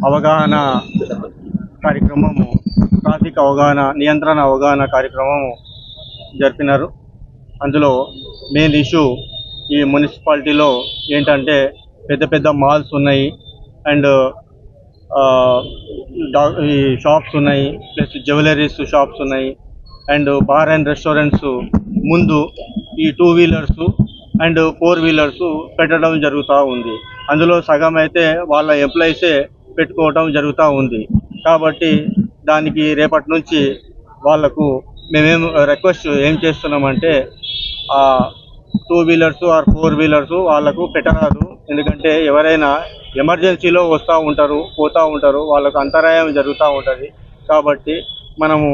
అవగాహన కార్యక్రమము, ట్రాఫిక్ అవగాహన, నియంత్రణ అవగాహన కార్యక్రమము జరిపినారు. అందులో మెయిన్ ఇష్యూ ఈ మున్సిపాలిటీలో ఏంటంటే పెద్ద పెద్ద మాల్స్ ఉన్నాయి అండ్ ఈ షాప్స్ ఉన్నాయి, ప్లస్ జ్యువెలరీస్ షాప్స్ ఉన్నాయి అండ్ బార్ అండ్ రెస్టారెంట్స్ ముందు ఈ 2 వీలర్స్ అండ్ 4 వీలర్స్ పెట్టడం జరుగుతూ ఉంది. అందులో సగం అయితే వాళ్ళ ఎంప్లాయీసే పెట్టుకోవడం జరుగుతూ ఉంది. కాబట్టి దానికి రేపటి నుంచి వాళ్ళకు మేమేం రిక్వెస్ట్ ఏం చేస్తున్నామంటే 2 వీలర్స్ ఆర్ 4 వీలర్స్ వాళ్ళకు పెట్టరాదు. ఎందుకంటే ఎవరైనా ఎమర్జెన్సీలో వస్తూ ఉంటారు, పోతూ ఉంటారు, వాళ్ళకు అంతరాయం జరుగుతూ ఉంటుంది. కాబట్టి మనము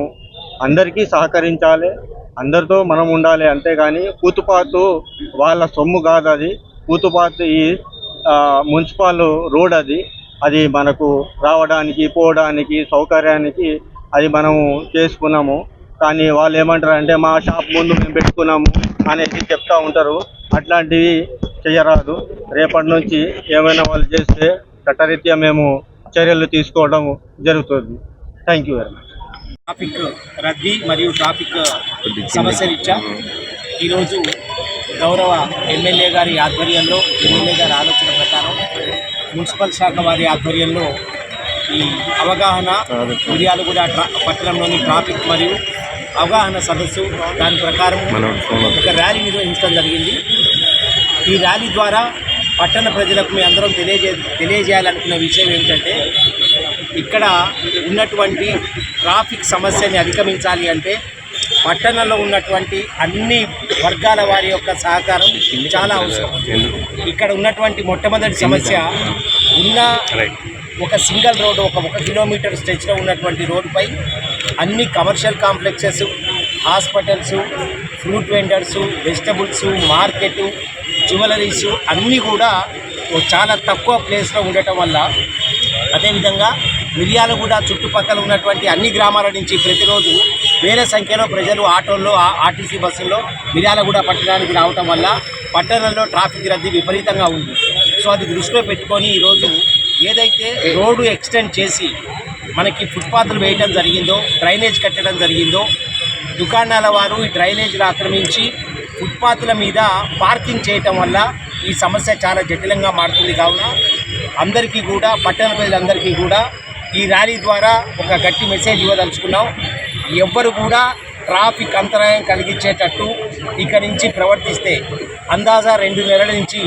అందరికీ సహకరించాలి, అందరితో మనం ఉండాలి. అంతేగాని పూతుపాతు వాళ్ళ సొమ్ము కాదు, అది పూతుపాతు ఈ మున్సిపల్ రోడ్, అది మనకు రావడానికి పోవడానికి సౌకర్యానికి అది మనము చేసుకున్నాము. కానీ వాళ్ళు ఏమంటారు అంటే మా షాప్ ముందు మేము పెట్టుకున్నాము అనేది చెప్తూ ఉంటారు. అట్లాంటివి చేయరాదు. రేపటి నుంచి ఏమైనా వాళ్ళు చేస్తే చట్టరీత్యా మేము చర్యలు తీసుకోవడం జరుగుతుంది. Thank you very much. Traffic రద్దీ మరియు ట్రాఫిక్ సమస్య రీత్యా ఈరోజు గౌరవ ఎమ్మెల్యే గారి ఆధ్వర్యంలో, ఎమ్మెల్యే గారి ఆలోచన ప్రకారం మున్సిపల్ శాఖ వారి ఆధ్వర్యంలో ఈ అవగాహన మిర్యాలగూడ పట్టణంలోని ట్రాఫిక్ మరియు అవగాహన సదస్సు, దాని ప్రకారం ఒక ర్యాలీ నిర్వహించడం జరిగింది. ఈ ర్యాలీ ద్వారా పట్టణ ప్రజలకు మీ అందరం తెలియజేయాలనుకున్న విషయం ఏంటంటే, ఇక్కడ ఉన్నటువంటి ట్రాఫిక్ సమస్యని అధిగమించాలి అంటే పట్టణంలో ఉన్నటువంటి అన్ని వర్గాల వారి యొక్క సహకారం చాలా అవసరం. ఇక్కడ ఉన్నటువంటి మొట్టమొదటి సమస్య ఉన్న ఒక సింగిల్ రోడ్డు, ఒక 1 కిలోమీటర్ స్ట్రెచ్లో ఉన్నటువంటి రోడ్డుపై అన్ని commercial complexes, hospitals, fruit vendors, vegetables market, jewelleries అన్నీ కూడా చాలా తక్కువ ప్లేస్లో ఉండటం వల్ల, అదేవిధంగా మిర్యాలగూడ చుట్టుపక్కల ఉన్నటువంటి అన్ని గ్రామాల నుంచి ప్రతిరోజు వేల సంఖ్యలో ప్రజలు ఆటోల్లో, ఆర్టీసీ బస్సుల్లో మిర్యాలగూడ పట్టణానికి రావటం వల్ల పట్టణంలో ట్రాఫిక్ రద్దీ విపరీతంగా ఉంది. సో అది దృష్టిలో పెట్టుకొని ఈరోజు ఏదైతే రోడ్డు ఎక్స్టెండ్ చేసి మనకి ఫుట్పాత్లు వేయడం జరిగిందో, డ్రైనేజ్ కట్టడం జరిగిందో, దుకాణాల వారు ఈ డ్రైనేజ్ను ఆక్రమించి ఫుట్పాత్ల మీద పార్కింగ్ చేయటం వల్ల ఈ సమస్య చాలా జటిలంగా మారుతుంది. కావున అందరికీ కూడా, పట్టణ ప్రజలందరికీ కూడా ఈ ర్యాలీ ద్వారా ఒక గట్టి మెసేజ్ ఇవ్వదలుచుకున్నాం. ఎవ్వరు కూడా ట్రాఫిక్ అంతరాయం కలిగించేటట్టు ఇక్కడి నుంచి ప్రవర్తిస్తే అందాజా 2 నెలల నుంచి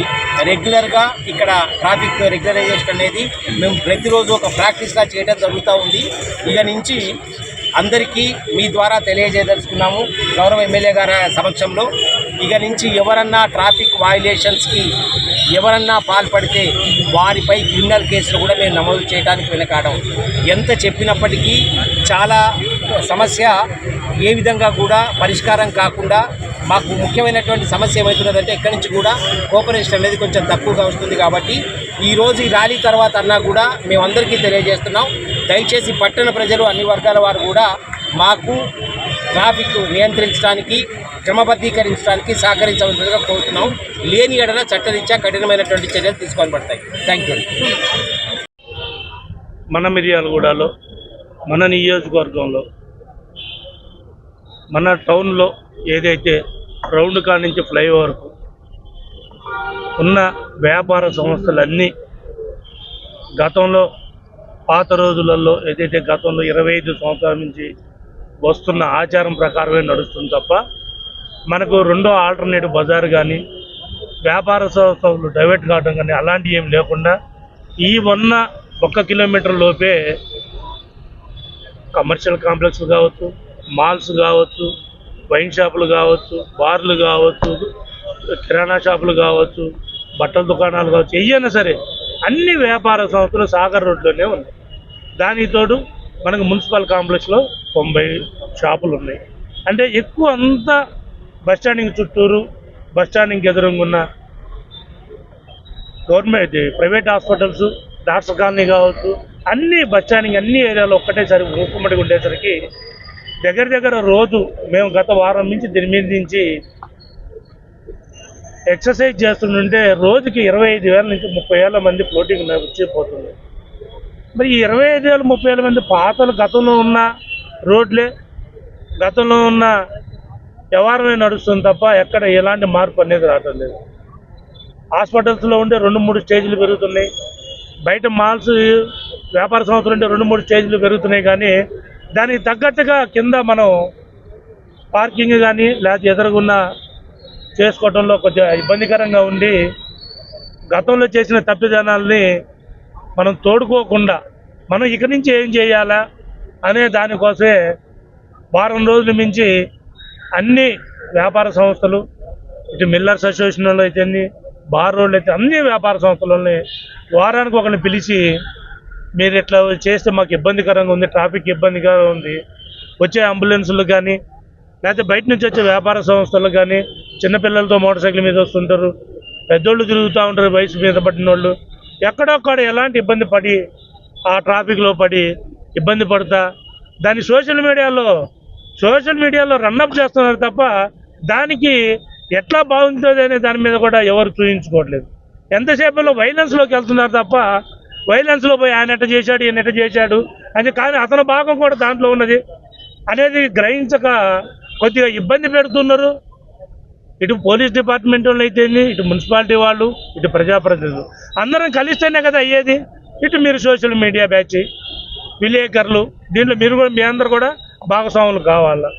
రెగ్యులర్గా ఇక్కడ ట్రాఫిక్ రెగ్యులరైజేషన్ అనేది మేము ప్రతిరోజు ఒక ప్రాక్టీస్గా చేయడం జరుగుతూ ఉంది. ఇక నుంచి అందరికీ మీ ద్వారా తెలియజేయదలుచుకున్నాము గౌరవ ఎమ్మెల్యే గారి సమక్షంలో. ఇక నుంచి ఎవరన్నా ట్రాఫిక్ వయలేషన్స్కి ఎవరన్నా పాల్పడితే వారిపై క్రిమినల్ కేసులు కూడా మేము నమోదు చేయడానికి వెనకాడం. ఎంత చెప్పినప్పటికీ చాలా సమస్య ఏ విధంగా కూడా పరిష్కారం కాకుండా మాకు ముఖ్యమైనటువంటి సమస్య ఏమవుతున్నదంటే ఇక్కడి నుంచి కూడా కోఆపరేషన్ అనేది కొంచెం తక్కువగా వస్తుంది. కాబట్టి ఈరోజు ఈ ర్యాలీ తర్వాత అన్నా కూడా మేమందరికీ తెలియజేస్తున్నాం, దయచేసి పట్టణ ప్రజలు అన్ని వర్గాల వారు కూడా మాకు ట్రాఫిక్ నియంత్రించడానికి, క్రమబద్ధీకరించడానికి సహకరించవలసిందిగా కోరుతున్నాం. లేని ఎడల చట్టరీత్యా కఠినమైనటువంటి చర్యలు తీసుకొని పడతాయి. Thank you. మన మిర్యాలగూడలో, మన నియోజకవర్గంలో, మన టౌన్లో ఏదైతే రౌండ్ కా నుంచి ఫ్లైఓవర్కు ఉన్న వ్యాపార సంస్థలన్నీ గతంలో పాత రోజులలో ఏదైతే గతంలో 25 సంవత్సరాల నుంచి వస్తున్న ఆచారం ప్రకారమే నడుస్తుంది తప్ప మనకు రెండో ఆల్టర్నేటివ్ బజార్ కానీ వ్యాపార సంస్థలు డైవర్ట్ కావడం కానీ అలాంటివి ఏం లేకుండా ఈ ఉన్న 1 కిలోమీటర్ లోపే కమర్షియల్ కాంప్లెక్స్లు కావచ్చు, మాల్స్ కావచ్చు, వైన్ షాపులు కావచ్చు, బార్లు కావచ్చు, కిరాణా షాపులు కావచ్చు, బట్టల దుకాణాలు కావచ్చు, ఏయైనా సరే అన్ని వ్యాపార సంస్థలు సాగర్ రోడ్లోనే ఉన్నాయి. దానికి తోడు మనకు మున్సిపల్ కాంప్లెక్స్లో 90 షాపులు ఉన్నాయి. అంటే ఎక్కువ అంతా బస్టాండింగ్ చుట్టూరు, బస్టాండింగ్కి ఎదురుగా ఉన్న government private hospitals, doctor colony కావచ్చు, అన్ని బస్టాండింగ్ అన్ని ఏరియాలో ఒక్కటేసారి ఊకుమ్మడిగా ఉండేసరికి దగ్గర రోజు మేము గత వారం నుంచి దీని మీద నుంచి ఎక్సర్సైజ్ చేస్తుంటే రోజుకి 25,000 నుంచి 30,000 మంది ఫ్లోటింగ్ వచ్చిపోతుంది. మరి 25 వేల 30 వేల మంది పాతలు గతంలో ఉన్న రోడ్లే గతంలో ఉన్న వ్యవహారమే నడుస్తుంది తప్ప ఎక్కడ ఎలాంటి మార్పు అనేది రావటం లేదు. హాస్పిటల్స్లో ఉండే 2-3 స్టేజ్లు పెరుగుతున్నాయి, బయట మాల్స్ వ్యాపార సంస్థలు ఉంటే 2-3 స్టేజ్లు పెరుగుతున్నాయి. కానీ దానికి తగ్గట్టుగా కింద మనం పార్కింగ్ కానీ లేకపోతే ఎదురుగున్న చేసుకోవడంలో కొంచెం ఇబ్బందికరంగా ఉండి గతంలో చేసిన తప్పిదానాల్ని మనం తోడుకోకుండా మనం ఇక నుంచి ఏం చేయాలా అనే దానికోసమే వారం రోజులు మించి అన్ని వ్యాపార సంస్థలు ఇటు మిల్లర్స్ అసోసియేషన్ వాళ్ళు అయితే బార్ రోడ్లు అయితే అన్ని వ్యాపార సంస్థలని వారానికి ఒకరిని పిలిచి మీరు ఇట్లా చేస్తే మాకు ఇబ్బందికరంగా ఉంది, ట్రాఫిక్ ఇబ్బందిగా ఉంది, వచ్చే అంబులెన్సులు కానీ లేకపోతే బయట నుంచి వచ్చే వ్యాపార సంస్థలు కానీ చిన్నపిల్లలతో మోటార్ సైకిల్ మీద వస్తుంటారు, పెద్దోళ్ళు తిరుగుతూ ఉంటారు, వయసు మీద పడిన వాళ్ళు ఎక్కడొక్కడ ఎలాంటి ఇబ్బంది పడి ఆ ట్రాఫిక్లో పడి ఇబ్బంది పడతా దాన్ని సోషల్ మీడియాలో రన్అప్ చేస్తున్నారు తప్ప దానికి ఎట్లా బాగుంటుంది అనే దాని మీద కూడా ఎవరు చూపించుకోవట్లేదు. ఎంతసేపులో వైలెన్స్లోకి వెళ్తున్నారు తప్ప వైలెన్స్లో పోయి ఆయన ఎట్ట చేశాడు ఈయన ఎట్ట చేశాడు అని, కానీ అతని భాగం కూడా దాంట్లో ఉన్నది అనేది గ్రహించక కొద్దిగా ఇబ్బంది పెడుతున్నారు. ఇటు పోలీస్ డిపార్ట్మెంట్ వాళ్ళు అయితే, ఇటు మున్సిపాలిటీ వాళ్ళు, ఇటు ప్రజాప్రతినిధులు అందరం కలిస్తేనే కదా అయ్యేది. ఇటు మీరు సోషల్ మీడియా బ్యాచ్ విలేకరులు దీంట్లో మీరు కూడా మీ అందరు కూడా భాగస్వాములు కావాలా.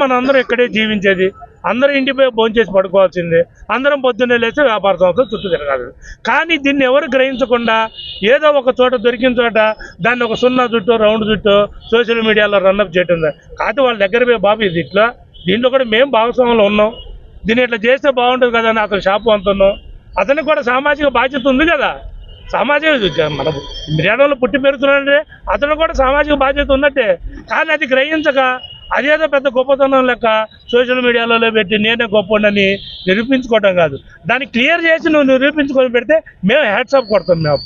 మనందరం ఇక్కడే జీవించేది, అందరూ ఇంటిపై భోంచేసి పడుకోవాల్సిందే, అందరం పొద్దున్నే లేచి వ్యాపార సంస్థలు చుట్టూ తిరగాలి. కానీ దీన్ని ఎవరు గ్రహించకుండా ఏదో ఒక చోట దొరికిన చోట దాన్ని ఒక సున్నా చుట్టూ రౌండ్ చుట్టూ సోషల్ మీడియాలో రన్అప్ చేయటం. కాకపోతే వాళ్ళ దగ్గర పోయి బాబు ఇది ఇట్లా దీంట్లో కూడా మేము భాగస్వాములు ఉన్నాం, దీన్ని ఇట్లా చేస్తే బాగుంటుంది కదా అని అతను షాపు అంటున్నాం. అతనికి కూడా సామాజిక బాధ్యత ఉంది కదా, సామాజిక మనం మిర్యాడలో పుట్టి పెరుగుతున్నాడంటే అతను కూడా సామాజిక బాధ్యత ఉన్నట్టే. కానీ అది గ్రహించక అదేదో పెద్ద గొప్పతనం లెక్క సోషల్ మీడియాలో పెట్టి నేనే గొప్పని నిరూపించుకోవటం కాదు, దాన్ని క్లియర్ చేసి నువ్వు నిరూపించుకొని పెడితే మేము హ్యాట్సాప్ కొడతాం. మేము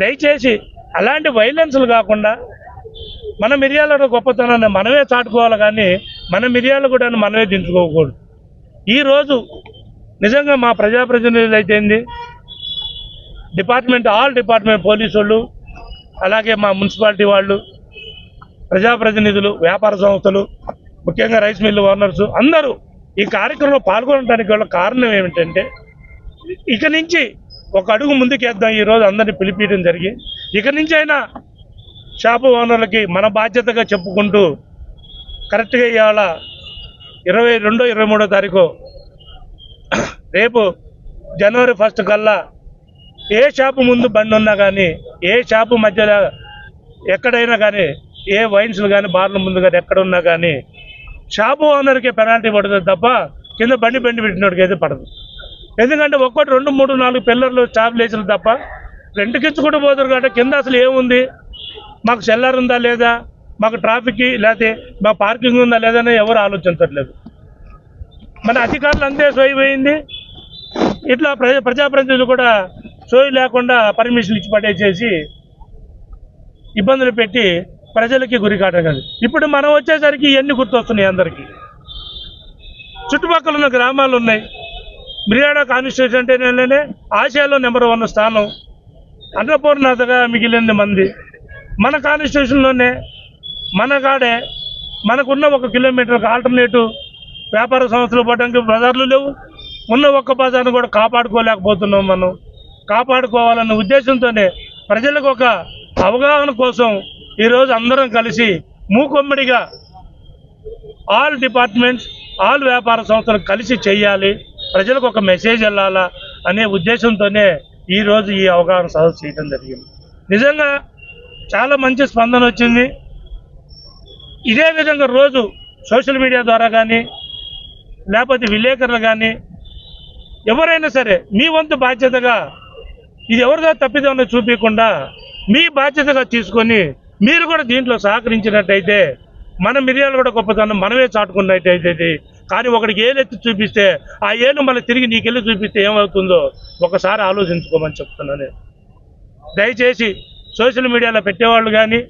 దయచేసి అలాంటి వైలెన్స్లు కాకుండా మన మిర్యాలలో గొప్పతనాన్ని మనమే చాటుకోవాలి, కానీ మన మిర్యాల కూడా మనమే దించుకోకూడదు. ఈరోజు నిజంగా మా ప్రజాప్రతినిధులు అయితేంది, ఆల్ డిపార్ట్మెంట్ పోలీసు వాళ్ళు, అలాగే మా మున్సిపాలిటీ వాళ్ళు, ప్రజాప్రతినిధులు, వ్యాపార సంస్థలు, ముఖ్యంగా రైస్ మిల్లు ఓనర్స్ అందరూ ఈ కార్యక్రమంలో పాల్గొనడానికి గల కారణం ఏమిటంటే ఇక నుంచి ఒక అడుగు ముందుకేద్దాం. ఈరోజు అందరినీ పిలిపించడం జరిగి ఇక నుంచి అయినా షాపు ఓనర్లకి మన బాధ్యతగా చెప్పుకుంటూ కరెక్ట్గా ఇవాళ 22-23 తారీఖు రేపు జనవరి 1 కల్లా ఏ షాపు ముందు బండి ఉన్నా కానీ, ఏ షాపు మధ్యలో ఎక్కడైనా కానీ, ఏ వైన్స్లు కానీ బార్ల ముందు కానీ ఎక్కడ ఉన్నా కానీ షాపు ఓనర్కే పెనాల్టీ పడుతుంది తప్ప కింద బండి పెట్టినోడికి అయితే పడదు. ఎందుకంటే 1, 2, 3, 4 పిల్లర్లు స్టాప్ లేచిన తప్ప రెండుకించుకుంటూ పోతారు కాబట్టి కింద అసలు ఏముంది, మాకు సెల్లర్ ఉందా లేదా, మాకు ట్రాఫిక్ లేకపోతే మా పార్కింగ్ ఉందా లేదా అని ఎవరు ఆలోచించట్లేదు. మన అధికారులు అంతే సోయిపోయింది. ఇట్లా ప్రజాప్రతినిధులు కూడా సోయి లేకుండా పర్మిషన్ ఇచ్చి పడేసేసి ఇబ్బందులు పెట్టి ప్రజలకి గురి కాటం. ఇప్పుడు మనం వచ్చేసరికి ఇవన్నీ గుర్తొస్తున్నాయి అందరికీ. చుట్టుపక్కల ఉన్న గ్రామాలు ఉన్నాయి. మిర్యాడ కాన్స్టిట్యూషన్ అంటేనే ఆసియాలో నెంబర్ 1 స్థానం, అన్నపూర్ణతగా మిగిలింది మంది. మన కాన్స్టిట్యూషన్లోనే మన కాడే మనకున్న 1 కిలోమీటర్కి ఆల్టర్నేటివ్ వ్యాపార సంస్థలు పోవడానికి బజార్లు లేవు. ఉన్న ఒక్క బజార్ను కూడా కాపాడుకోలేకపోతున్నాం. మనం కాపాడుకోవాలన్న ఉద్దేశంతోనే ప్రజలకు ఒక అవగాహన కోసం ఈరోజు అందరం కలిసి మూకొమ్మడిగా ఆల్ డిపార్ట్మెంట్స్, ఆల్ వ్యాపార సంస్థలు కలిసి చేయాలి, ప్రజలకు ఒక మెసేజ్ వెళ్ళాలా అనే ఉద్దేశంతోనే ఈరోజు ఈ అవగాహన సదస్సు చేయడం జరిగింది. నిజంగా చాలా మంచి స్పందన వచ్చింది. ఇదే విధంగా రోజు సోషల్ మీడియా ద్వారా కానీ లేకపోతే విలేకరులు కానీ ఎవరైనా సరే మీ వంతు బాధ్యతగా ఇది ఎవరిదో తప్పిదమని చూపించకుండా మీ బాధ్యతగా తీసుకొని మీరు కూడా దీంట్లో సహకరించినట్టయితే మన మిర్యాలు కూడా గొప్పతనం మనమే చాటుకున్నట్టయితే. కానీ ఒకడికి ఏలెత్తి చూపిస్తే ఆ ఏలు మళ్ళీ తిరిగి నీకెళ్ళి చూపిస్తే ఏమవుతుందో ఒకసారి ఆలోచించుకోమని చెప్తున్నాను. దయచేసి సోషల్ మీడియాలో పెట్టేవాళ్ళు కానీ,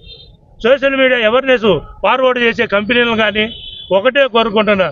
సోషల్ మీడియా అవేర్నెస్ ఫార్వర్డ్ చేసే కంపెనీలు కానీ ఒకటే కోరుకుంటున్నా,